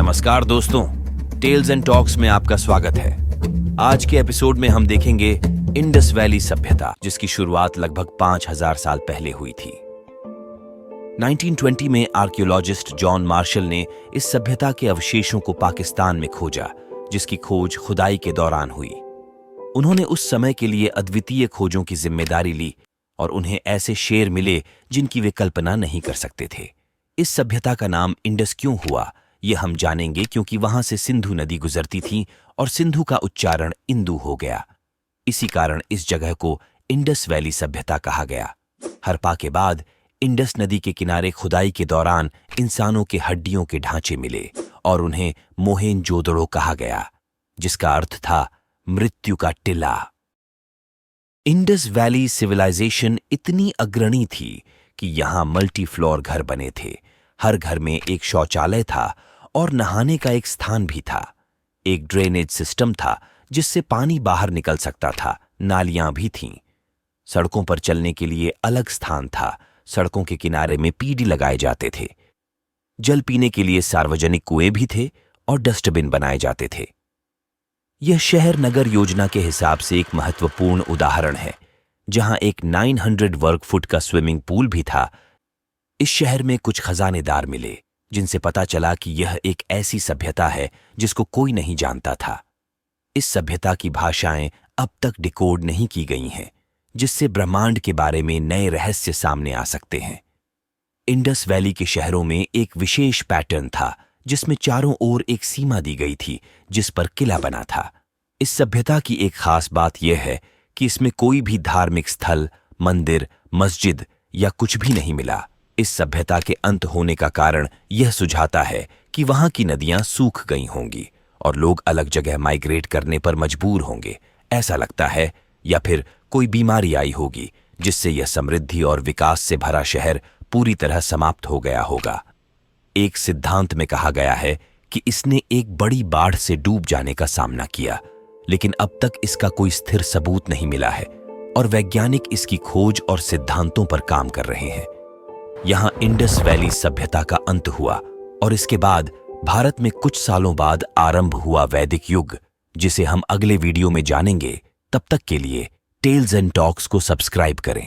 नमस्कार दोस्तों, tales and talks में आपका स्वागत है। आज के एपिसोड में हम देखेंगे इंडस वैली सभ्यता, जिसकी शुरुआत लगभग 5000 साल पहले हुई थी। 1920 में आर्कियोलॉजिस्ट जॉन मार्शल ने इस सभ्यता के अवशेषों को पाकिस्तान में खोजा, जिसकी खोज खुदाई के दौरान हुई। उन्होंने उस समय के लिए अद्वितीय खोजों की जिम्मेदारी ली और उन्हें ऐसे शेर मिले जिनकी वे कल्पना नहीं कर सकते थे। इस सभ्यता का नाम इंडस क्यों हुआ, यह हम जानेंगे, क्योंकि वहां से सिंधु नदी गुजरती थी और सिंधु का उच्चारण इंदु हो गया। इसी कारण इस जगह को इंडस वैली सभ्यता कहा गया। हड़प्पा के बाद इंडस नदी के किनारे खुदाई के दौरान इंसानों के हड्डियों के ढांचे मिले और उन्हें मोहेनजोदड़ो कहा गया, जिसका अर्थ था मृत्यु का टिला। इंडस वैली सिविलाइजेशन इतनी अग्रणी थी कि यहां मल्टी फ्लोर घर बने थे। हर घर में एक शौचालय था और नहाने का एक स्थान भी था। एक ड्रेनेज सिस्टम था जिससे पानी बाहर निकल सकता था। नालियां भी थीं। सड़कों पर चलने के लिए अलग स्थान था। सड़कों के किनारे में पीढ़ी लगाए जाते थे। जल पीने के लिए सार्वजनिक कुएं भी थे और डस्टबिन बनाए जाते थे। यह शहर नगर योजना के हिसाब से एक महत्वपूर्ण उदाहरण है, जहां एक 900 वर्ग फुट का स्विमिंग पूल भी था। इस शहर में कुछ खजानेदार मिले, जिनसे पता चला कि यह एक ऐसी सभ्यता है जिसको कोई नहीं जानता था। इस सभ्यता की भाषाएं अब तक डिकोड नहीं की गई हैं, जिससे ब्रह्मांड के बारे में नए रहस्य सामने आ सकते हैं। इंडस वैली के शहरों में एक विशेष पैटर्न था, जिसमें चारों ओर एक सीमा दी गई थी जिस पर किला बना था। इस सभ्यता की एक खास बात यह है कि इसमें कोई भी धार्मिक स्थल, मंदिर, मस्जिद या कुछ भी नहीं मिला। इस सभ्यता के अंत होने का कारण यह सुझाता है कि वहां की नदियां सूख गई होंगी और लोग अलग जगह माइग्रेट करने पर मजबूर होंगे, ऐसा लगता है, या फिर कोई बीमारी आई होगी जिससे यह समृद्धि और विकास से भरा शहर पूरी तरह समाप्त हो गया होगा। एक सिद्धांत में कहा गया है कि इसने एक बड़ी बाढ़ से डूब जाने का सामना किया, लेकिन अब तक इसका कोई स्थिर सबूत नहीं मिला है और वैज्ञानिक इसकी खोज और सिद्धांतों पर काम कर रहे हैं। यहां इंडस वैली सभ्यता का अंत हुआ और इसके बाद भारत में कुछ सालों बाद आरंभ हुआ वैदिक युग, जिसे हम अगले वीडियो में जानेंगे। तब तक के लिए टेल्स एंड टॉक्स को सब्सक्राइब करें।